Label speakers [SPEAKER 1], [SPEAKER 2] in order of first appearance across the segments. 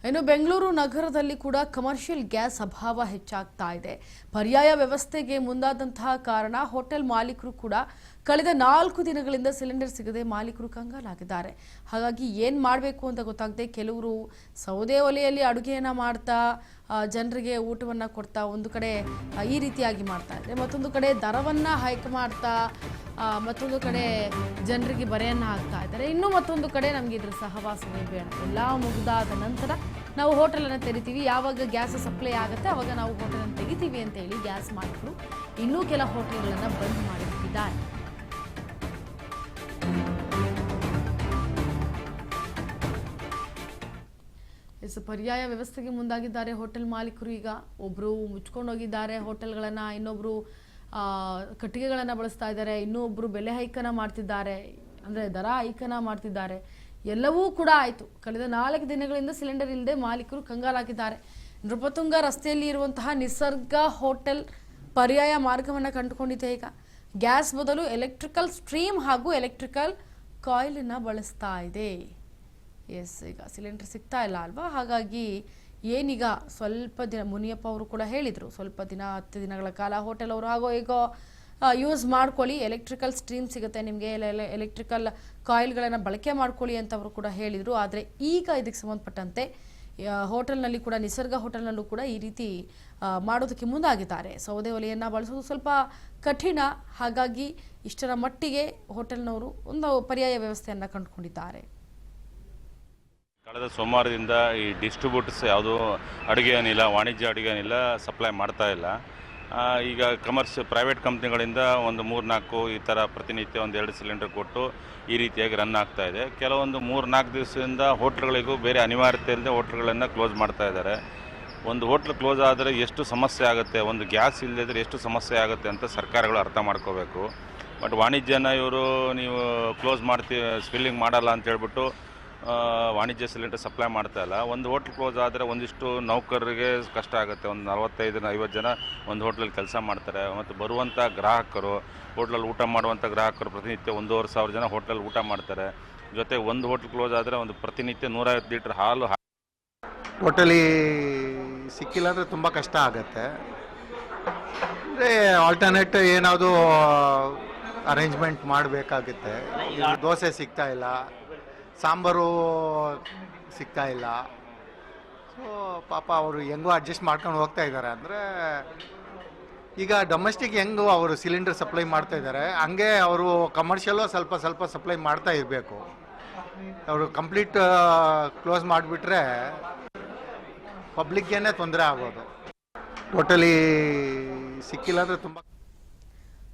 [SPEAKER 1] ಇನ್ನು ಬೆಂಗಳೂರು ನಗರದಲ್ಲಿ ಕೂಡ ಕಮರ್ಷಿಯಲ್ ಗ್ಯಾಸ್ ಅಭಾವ ಹೆಚ್ಚಾಗ್ತಾ ಇದೆ. ಪರ್ಯಾಯ ವ್ಯವಸ್ಥೆಗೆ ಮುಂದಾದಂತಹ ಕಾರಣ ಹೋಟೆಲ್ ಮಾಲೀಕರು ಕೂಡ ಕಳೆದ 4 ದಿನಗಳಿಂದ ಸಿಲಿಂಡರ್ ಸಿಗದೆ ಮಾಲೀಕರು ಕಂಗಾಲಾಗಿದ್ದಾರೆ. ಹಾಗಾಗಿ ಏನು ಮಾಡಬೇಕು ಅಂತ ಗೊತ್ತಾಗದೆ ಕೆಲವರು ಸೌದೆ ಒಲೆಯಲ್ಲಿ ಅಡುಗೆಯನ್ನು ಮಾಡ್ತಾ ಜನರಿಗೆ ಊಟವನ್ನು ಕೊಡ್ತಾ ಒಂದು ಕಡೆ ಈ ರೀತಿಯಾಗಿ ಮಾಡ್ತಾ ಇದ್ದಾರೆ. ಮತ್ತೊಂದು ಕಡೆ ದರವನ್ನು ಹೈಕ್ ಮಾಡ್ತಾ ಮತ್ತೊಂದು ಕಡೆ ಜನರಿಗೆ ಬರೆಯನ್ನು ಹಾಕ್ತಾ ಇದ್ದಾರೆ. ಇನ್ನು ಮತ್ತೊಂದು ಕಡೆ ನಮಗೆ ಇದ್ರ ಸಹವಾಸವೇ ಬೇಡ, ಎಲ್ಲ ಮುಗಿದಾದ ನಂತರ ನಾವು ಹೋಟೆಲನ್ನು ತೆರಿತೀವಿ, ಯಾವಾಗ ಗ್ಯಾಸ್ ಸಪ್ಲೈ ಆಗುತ್ತೆ ಆವಾಗ ನಾವು ಹೋಟೆಲನ್ನು ತೆಗಿತೀವಿ ಅಂತ ಹೇಳಿ ಗ್ಯಾಸ್ ಮಾಲೀಕರು ಇನ್ನೂ ಕೆಲ ಹೋಟೆಲ್ಗಳನ್ನು ಬಂದ್ ಮಾಡಿಬಿಟ್ಟಿದ್ದಾರೆ. ಪರ್ಯಾಯ ವ್ಯವಸ್ಥೆಗೆ ಮುಂದಾಗಿದ್ದಾರೆ ಹೋಟೆಲ್ ಮಾಲೀಕರು. ಈಗ ಒಬ್ಬರು ಮುಚ್ಕೊಂಡು ಹೋಗಿದ್ದಾರೆ ಹೋಟೆಲ್ಗಳನ್ನು, ಇನ್ನೊಬ್ರು ಕಟ್ಟಿಗೆಗಳನ್ನು ಬಳಸ್ತಾ ಇದ್ದಾರೆ, ಇನ್ನೊಬ್ರು ಬೆಲೆ ಹೈಕನ ಮಾಡ್ತಿದ್ದಾರೆ, ಅಂದರೆ ದರ ಹೈಕನ ಮಾಡ್ತಿದ್ದಾರೆ. ಎಲ್ಲವೂ ಕೂಡ ಆಯಿತು. ಕಳೆದ 4 ದಿನಗಳಿಂದ ಸಿಲಿಂಡರ್ ಇಲ್ಲದೆ ಮಾಲೀಕರು ಕಂಗಾಲಾಗಿದ್ದಾರೆ. ನೃಪತುಂಗ ರಸ್ತೆಯಲ್ಲಿ ಇರುವಂತಹ ನಿಸರ್ಗ ಹೋಟೆಲ್ ಪರ್ಯಾಯ ಮಾರ್ಗವನ್ನು ಕಂಡುಕೊಂಡಿದೆ. ಈಗ ಗ್ಯಾಸ್ ಬದಲು ಎಲೆಕ್ಟ್ರಿಕಲ್ ಸ್ಟ್ರೀಮ್ ಹಾಗೂ ಎಲೆಕ್ಟ್ರಿಕಲ್ ಕಾಯಿಲನ್ನು ಬಳಸ್ತಾ ಇದೆ. ಈಗ ಸಿಲಿಂಡರ್ ಸಿಗ್ತಾ ಇಲ್ಲ ಅಲ್ವಾ, ಹಾಗಾಗಿ ಏನೀಗ ಸ್ವಲ್ಪ ದಿನ ಮುನಿಯಪ್ಪ ಅವರು ಕೂಡ ಹೇಳಿದರು, ಸ್ವಲ್ಪ ದಿನ 10 ದಿನಗಳ ಕಾಲ ಹೋಟೆಲ್ ಅವರು ಹಾಗೋ ಈಗೋ ಯೂಸ್ ಮಾಡ್ಕೊಳ್ಳಿ, ಎಲೆಕ್ಟ್ರಿಕಲ್ ಸ್ಟ್ರೀಮ್ ಸಿಗುತ್ತೆ ನಿಮಗೆ, ಎಲೆಕ್ಟ್ರಿಕಲ್ ಕಾಯಿಲ್ಗಳನ್ನು ಬಳಕೆ ಮಾಡ್ಕೊಳ್ಳಿ ಅಂತ ಅವರು ಕೂಡ ಹೇಳಿದರು. ಆದರೆ ಈಗ ಇದಕ್ಕೆ ಸಂಬಂಧಪಟ್ಟಂತೆ ಹೋಟೆಲ್ನಲ್ಲಿ ಕೂಡ ನಿಸರ್ಗ ಹೋಟೆಲ್ನಲ್ಲೂ ಕೂಡ ಈ ರೀತಿ ಮಾಡೋದಕ್ಕೆ ಮುಂದಾಗಿದ್ದಾರೆ. ಸೌದೆ ಒಲೆಯನ್ನು ಬಳಸೋದು ಸ್ವಲ್ಪ ಕಠಿಣ, ಹಾಗಾಗಿ ಇಷ್ಟರ ಮಟ್ಟಿಗೆ ಹೋಟೆಲ್ನವರು ಒಂದು ಪರ್ಯಾಯ ವ್ಯವಸ್ಥೆಯನ್ನು ಕಂಡುಕೊಂಡಿದ್ದಾರೆ.
[SPEAKER 2] ಕಳೆದ ಸೋಮವಾರದಿಂದ ಈ ಡಿಸ್ಟ್ರಿಬ್ಯೂಟರ್ಸ್ ಯಾವುದು ಅಡುಗೆ ಅನಿಲ, ವಾಣಿಜ್ಯ ಅಡುಗೆ ಅನಿಲ ಸಪ್ಲೈ ಮಾಡ್ತಾ ಇಲ್ಲ. ಈಗ ಪ್ರೈವೇಟ್ ಕಂಪ್ನಿಗಳಿಂದ ಒಂದು 3-4 ಈ ಥರ ಪ್ರತಿನಿತ್ಯ ಒಂದು 2 ಸಿಲಿಂಡರ್ ಕೊಟ್ಟು ಈ ರೀತಿಯಾಗಿ ರನ್ ಆಗ್ತಾ ಇದೆ. ಕೆಲವೊಂದು 3-4 ದಿವಸದಿಂದ ಹೋಟ್ಲ್ಗಳಿಗೂ ಬೇರೆ ಅನಿವಾರ್ಯತೆ ಇಲ್ಲದೆ ಹೋಟ್ಲ್ಗಳನ್ನು ಕ್ಲೋಸ್ ಮಾಡ್ತಾ ಇದ್ದಾರೆ. ಒಂದು ಹೋಟ್ಲ್ ಕ್ಲೋಸ್ ಆದರೆ ಎಷ್ಟು ಸಮಸ್ಯೆ ಆಗುತ್ತೆ, ಒಂದು ಗ್ಯಾಸ್ ಇಲ್ಲದಿದ್ದರೆ ಎಷ್ಟು ಸಮಸ್ಯೆ ಆಗುತ್ತೆ ಅಂತ ಸರ್ಕಾರಗಳು ಅರ್ಥ ಮಾಡ್ಕೋಬೇಕು. ಬಟ್ ವಾಣಿಜ್ಯನ ಇವರು ನೀವು ಕ್ಲೋಸ್ ಫಿಲ್ಲಿಂಗ್ ಮಾಡಲ್ಲ ಅಂತ ಹೇಳ್ಬಿಟ್ಟು ವಾಣಿಜ್ಯ ಸಿಲಿಂಡರ್ ಸಪ್ಲೈ ಮಾಡ್ತಾ ಇಲ್ಲ. ಒಂದು ಹೋಟ್ಲ್ ಕ್ಲೋಸ್ ಆದರೆ ಒಂದಿಷ್ಟು ನೌಕರರಿಗೆ ಕಷ್ಟ ಆಗುತ್ತೆ. ಒಂದು 45-50 ಜನ ಒಂದು ಹೋಟ್ಲಲ್ಲಿ ಕೆಲಸ ಮಾಡ್ತಾರೆ. ಮತ್ತು ಬರುವಂಥ ಗ್ರಾಹಕರು, ಹೋಟ್ಲಲ್ಲಿ ಊಟ ಮಾಡುವಂಥ ಗ್ರಾಹಕರು ಪ್ರತಿನಿತ್ಯ 1,500 ಜನ ಹೋಟ್ಲಲ್ಲಿ ಊಟ ಮಾಡ್ತಾರೆ. ಜೊತೆ ಒಂದು ಹೋಟ್ಲ್ ಕ್ಲೋಸ್ ಆದರೆ ಒಂದು ಪ್ರತಿನಿತ್ಯ 150 ಲೀಟ್ರ್ ಹಾಲು
[SPEAKER 3] ಹೋಟೆಲಿ ಸಿಕ್ಕಿಲ್ಲ ಅಂದರೆ ತುಂಬ ಕಷ್ಟ ಆಗುತ್ತೆ. ಅಂದರೆ ಆಲ್ಟರ್ನೇಟ್ ಏನಾದರೂ ಅರೇಂಜ್ಮೆಂಟ್ ಮಾಡಬೇಕಾಗುತ್ತೆ. ದೋಸೆ ಸಿಗ್ತಾ ಇಲ್ಲ, ಸಾಂಬಾರು ಸಿಗ್ತಾ ಇಲ್ಲ. ಸೊ ಪಾಪ ಅವರು ಹೆಂಗೋ ಅಡ್ಜಸ್ಟ್ ಮಾಡ್ಕೊಂಡು ಹೋಗ್ತಾ ಇದ್ದಾರೆ. ಅಂದರೆ ಈಗ ಡೊಮೆಸ್ಟಿಕ್ ಹೆಂಗು ಅವರು ಸಿಲಿಂಡರ್ ಸಪ್ಲೈ ಮಾಡ್ತಾ ಇದ್ದಾರೆ, ಹಂಗೆ ಅವರು ಕಮರ್ಷಿಯಲ್ಲು ಸ್ವಲ್ಪ ಸಪ್ಲೈ ಮಾಡ್ತಾ ಇರಬೇಕು. ಅವರು ಕಂಪ್ಲೀಟ್ ಕ್ಲೋಸ್ ಮಾಡಿಬಿಟ್ರೆ ಪಬ್ಲಿಕ್ಗೇನೆ ತೊಂದರೆ ಆಗೋದು. ಟೋಟಲಿ ಸಿಕ್ಕಿಲ್ಲ ಅಂದರೆ ತುಂಬ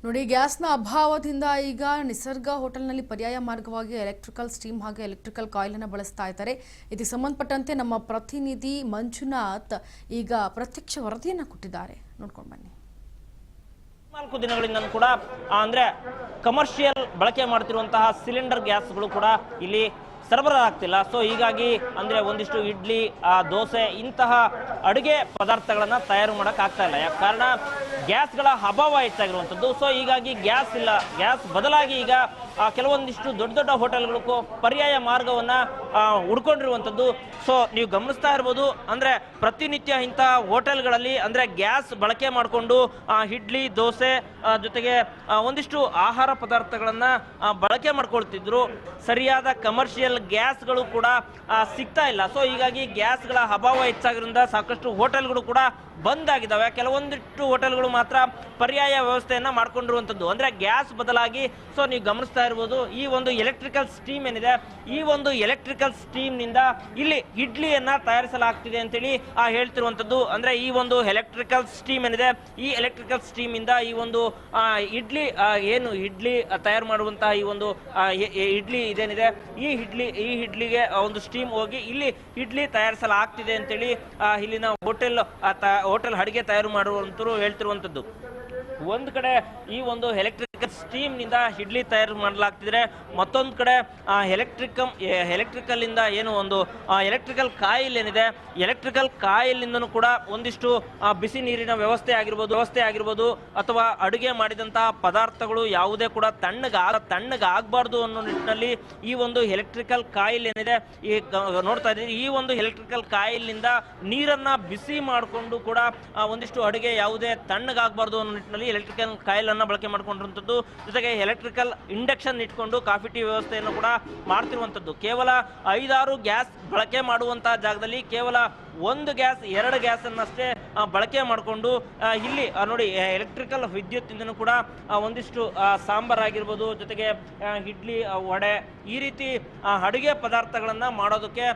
[SPEAKER 1] ನೋಡಿ. ಗ್ಯಾಸ್ನ ಅಭಾವದಿಂದ ಈಗ ನಿಸರ್ಗ ಹೋಟೆಲ್ನಲ್ಲಿ ಪರ್ಯಾಯ ಮಾರ್ಗವಾಗಿ ಎಲೆಕ್ಟ್ರಿಕಲ್ ಸ್ಟೀಮ್ ಹಾಗೂ ಎಲೆಕ್ಟ್ರಿಕಲ್ ಕಾಯಿಲನ್ನು ಬಳಸ್ತಾ ಇದ್ದಾರೆ. ಇದಕ್ಕೆ ಸಂಬಂಧಪಟ್ಟಂತೆ ನಮ್ಮ ಪ್ರತಿನಿಧಿ ಮಂಜುನಾಥ್ ಈಗ ಪ್ರತ್ಯಕ್ಷ ವರದಿಯನ್ನು ಕೊಟ್ಟಿದ್ದಾರೆ, ನೋಡ್ಕೊಂಡು ಬನ್ನಿ.
[SPEAKER 4] 4 ದಿನಗಳಿಂದ ಕೂಡ ಅಂದ್ರೆ ಕಮರ್ಷಿಯಲ್ ಬಳಕೆ ಮಾಡ್ತಿರುವಂತಹ ಸಿಲಿಂಡರ್ ಗ್ಯಾಸ್ಗಳು ಕೂಡ ಇಲ್ಲಿ ಸರಬರಾಜಾಗ್ತಿಲ್ಲ. ಸೊ ಹೀಗಾಗಿ ಅಂದ್ರೆ ಒಂದಿಷ್ಟು ಇಡ್ಲಿ, ದೋಸೆ ಇಂತಹ ಅಡುಗೆ ಪದಾರ್ಥಗಳನ್ನ ತಯಾರು ಮಾಡಕ್ ಆಗ್ತಾ ಇಲ್ಲ. ಯಾಕೆ ಕಾರಣ ಗ್ಯಾಸ್ಗಳ ಅಭಾವ ಹೆಚ್ಚಾಗಿರುವಂಥದ್ದು. ಸೊ ಹೀಗಾಗಿ ಗ್ಯಾಸ್ ಇಲ್ಲ, ಗ್ಯಾಸ್ ಬದಲಾಗಿ ಈಗ ಕೆಲವೊಂದಿಷ್ಟು ದೊಡ್ಡ ಹೋಟೆಲ್ಗಳಿಗೂ ಪರ್ಯಾಯ ಮಾರ್ಗವನ್ನ ಹುಡ್ಕೊಂಡಿರುವಂಥದ್ದು. ಸೊ ನೀವು ಗಮನಿಸ್ತಾ ಇರ್ಬೋದು, ಅಂದ್ರೆ ಪ್ರತಿನಿತ್ಯ ಇಂತಹ ಹೋಟೆಲ್ಗಳಲ್ಲಿ ಅಂದ್ರೆ ಗ್ಯಾಸ್ ಬಳಕೆ ಮಾಡಿಕೊಂಡು ಇಡ್ಲಿ, ದೋಸೆ ಜೊತೆಗೆ ಒಂದಿಷ್ಟು ಆಹಾರ ಪದಾರ್ಥಗಳನ್ನ ಬಳಕೆ ಮಾಡ್ಕೊಳ್ತಿದ್ರು. ಸರಿಯಾದ ಕಮರ್ಷಿಯಲ್ ಗ್ಯಾಸ್ಗಳು ಕೂಡ ಸಿಗ್ತಾ ಇಲ್ಲ. ಸೊ ಹೀಗಾಗಿ ಗ್ಯಾಸ್ಗಳ ಅಭಾವ ಹೆಚ್ಚಾಗಿರೋದ್ರಿಂದ ಸಾಕಷ್ಟು ಹೋಟೆಲ್ಗಳು ಕೂಡ ಬಂದ್ ಆಗಿದ್ದಾವೆ. ಕೆಲವೊಂದಿಷ್ಟು ಹೋಟೆಲ್ಗಳು ಮಾತ್ರ ಪರ್ಯಾಯ ವ್ಯವಸ್ಥೆಯನ್ನ ಮಾಡ್ಕೊಂಡಿರುವಂಥದ್ದು. ಅಂದ್ರೆ ಗ್ಯಾಸ್ ಬದಲಾಗಿ ಸೊ ನೀವು ಗಮನಿಸ್ತಾ ಇರ್ಬೋದು, ಈ ಒಂದು ಎಲೆಕ್ಟ್ರಿಕಲ್ ಸ್ಟೀಮ್ ಏನಿದೆ, ಈ ಒಂದು ಎಲೆಕ್ಟ್ರಿಕಲ್ ಸ್ಟೀಮ್ ನಿಂದ ಇಲ್ಲಿ ಇಡ್ಲಿಯನ್ನ ತಯಾರಿಸಲಾಗ್ತಿದೆ ಅಂತೇಳಿ ಹೇಳ್ತಿರುವಂಥದ್ದು. ಅಂದ್ರೆ ಈ ಒಂದು ಎಲೆಕ್ಟ್ರಿಕಲ್ ಸ್ಟೀಮ್ ಏನಿದೆ, ಈ ಎಲೆಕ್ಟ್ರಿಕಲ್ ಸ್ಟೀಮ್ ಇಂದ ಈ ಒಂದು ಇಡ್ಲಿ ಇಡ್ಲಿ ತಯಾರು ಮಾಡುವಂತಹ ಈ ಒಂದು ಇಡ್ಲಿ ಇದೇನಿದೆ, ಈ ಇಡ್ಲಿಗೆ ಒಂದು ಸ್ಟೀಮ್ ಹೋಗಿ ಇಲ್ಲಿ ಇಡ್ಲಿ ತಯಾರಿಸಲಾಗ್ತಿದೆ ಅಂತೇಳಿ ಇಲ್ಲಿನ ಹೋಟೆಲ್ ಅಡುಗೆ ತಯಾರು ಮಾಡುವಂತರು ಹೇಳ್ತಿರುವಂತದ್ದು. ಒಂದು ಕಡೆ ಈ ಒಂದು ಎಲೆಕ್ಟ್ರಿಕ್ ಸ್ಟೀಮ್ ನಿಂದ ಇಡ್ಲಿ ತಯಾರು ಮಾಡಲಾಗ್ತಿದ್ರೆ, ಮತ್ತೊಂದು ಕಡೆ ಎಲೆಕ್ಟ್ರಿಕಲ್ ಇಂದ ಏನು ಒಂದು ಎಲೆಕ್ಟ್ರಿಕಲ್ ಕಾಯಿಲ್ ಏನಿದೆ, ಎಲೆಕ್ಟ್ರಿಕಲ್ ಕಾಯಿಲ್ ಇಂದನೂ ಕೂಡ ಒಂದಿಷ್ಟು ಬಿಸಿ ನೀರಿನ ವ್ಯವಸ್ಥೆ ಆಗಿರ್ಬೋದು ಅಥವಾ ಅಡುಗೆ ಮಾಡಿದಂತಹ ಪದಾರ್ಥಗಳು ಯಾವುದೇ ಕೂಡ ತಣ್ಣಗಾಗಬಾರ್ದು ಅನ್ನೋ ನಿಟ್ಟಿನಲ್ಲಿ ಈ ಒಂದು ಎಲೆಕ್ಟ್ರಿಕಲ್ ಕಾಯಿಲ್ ಏನಿದೆ, ಈ ನೋಡ್ತಾ ಇದ್ದೀವಿ, ಈ ಒಂದು ಎಲೆಕ್ಟ್ರಿಕಲ್ ಕಾಯಿಲ್ ನಿಂದ ನೀರನ್ನ ಬಿಸಿ ಮಾಡಿಕೊಂಡು ಕೂಡ ಒಂದಿಷ್ಟು ಅಡುಗೆ ಯಾವುದೇ ತಣ್ಣಗಾಗಬಾರ್ದು ಅನ್ನೋ ನಿಟ್ಟಿನಲ್ಲಿ ಎಲೆಕ್ಟ್ರಿಕಲ್ ಕಾಯಿಲ್ ಅನ್ನ ಬಳಕೆ ಮಾಡ್ಕೊಂಡಿರುವಂತದ್ದು. ಜೊತೆಗೆ ಎಲೆಕ್ಟ್ರಿಕಲ್ ಇಂಡಕ್ಷನ್ ಇಟ್ಕೊಂಡು ಕಾಫಿ ಟೀ ವ್ಯವಸ್ಥೆಯನ್ನು ಕೂಡ ಮಾಡ್ತಿರುವಂತದ್ದು. ಕೇವಲ 5-6 ಗ್ಯಾಸ್ ಬಳಕೆ ಮಾಡುವಂತಹ ಜಾಗದಲ್ಲಿ ಕೇವಲ 1 ಗ್ಯಾಸ್ 2 ಗ್ಯಾಸ್ ಅನ್ನಷ್ಟೇ ಬಳಕೆ ಮಾಡಿಕೊಂಡು ಇಲ್ಲಿ ನೋಡಿ ಎಲೆಕ್ಟ್ರಿಕಲ್ ವಿದ್ಯುತ್ ಇಂದನೂ ಕೂಡ ಒಂದಿಷ್ಟು ಸಾಂಬಾರ್ ಆಗಿರ್ಬೋದು, ಜೊತೆಗೆ ಇಡ್ಲಿ, ವಡೆ, ಈ ರೀತಿ ಅಡುಗೆ ಪದಾರ್ಥಗಳನ್ನ ಮಾಡೋದಕ್ಕೆ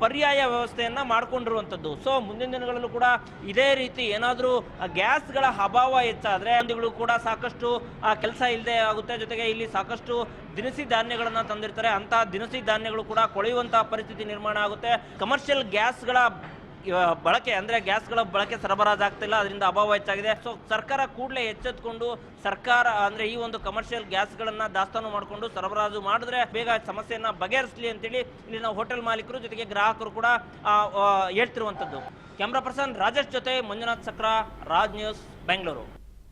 [SPEAKER 4] ಪರ್ಯಾಯ ವ್ಯವಸ್ಥೆಯನ್ನ ಮಾಡ್ಕೊಂಡಿರುವಂತದ್ದು. ಸೊ ಮುಂದಿನ ದಿನಗಳಲ್ಲೂ ಕೂಡ ಇದೇ ರೀತಿ ಏನಾದರೂ ಗ್ಯಾಸ್ಗಳ ಅಭಾವ ಹೆಚ್ಚಾದ್ರೆ ಕೂಡ ಸಾಕಷ್ಟು ಕೆಲಸ ಇಲ್ಲದೆ ಆಗುತ್ತೆ. ಜೊತೆಗೆ ಇಲ್ಲಿ ಸಾಕಷ್ಟು ದಿನಸಿ ಧಾನ್ಯಗಳನ್ನ ತಂದಿರ್ತಾರೆ, ಅಂತಹ ದಿನಸಿ ಧಾನ್ಯಗಳು ಕೂಡ ಕೊಳೆಯುವಂತಹ ಪರಿಸ್ಥಿತಿ ನಿರ್ಮಾಣ ಆಗುತ್ತೆ. ಕಮರ್ಷಿಯಲ್ ಗ್ಯಾಸ್ಗಳ ಗ್ಯಾಸ್ಗಳ ಬಳಕೆ ಸರಬರಾಜು ಆಗ್ತಿಲ್ಲ, ಅದರಿಂದ ಅಭಾವ ಹೆಚ್ಚಾಗಿದೆ. ಸೊ ಸರ್ಕಾರ ಕೂಡಲೇ ಎಚ್ಚೆತ್ತುಕೊಂಡು ಈ ಒಂದು ಕಮರ್ಷಿಯಲ್ ಗ್ಯಾಸ್ಗಳನ್ನ ದಾಸ್ತಾನು ಮಾಡಿಕೊಂಡು ಸರಬರಾಜು ಮಾಡಿದ್ರೆ ಬೇಗ ಸಮಸ್ಯೆಯನ್ನ ಬಗೆಹರಿಸಲಿ ಅಂತೇಳಿ ಇಲ್ಲಿನ ಹೋಟೆಲ್ ಮಾಲೀಕರು ಜೊತೆಗೆ ಗ್ರಾಹಕರು ಕೂಡ ಹೇಳ್ತಿರುವಂತದ್ದು. ಕ್ಯಾಮ್ರಾ ಪರ್ಸನ್ ರಾಜೇಶ್ ಜೊತೆ ಮಂಜುನಾಥ್ ಸಕ್ರ, ರಾಜ್ ನ್ಯೂಸ್, ಬೆಂಗಳೂರು.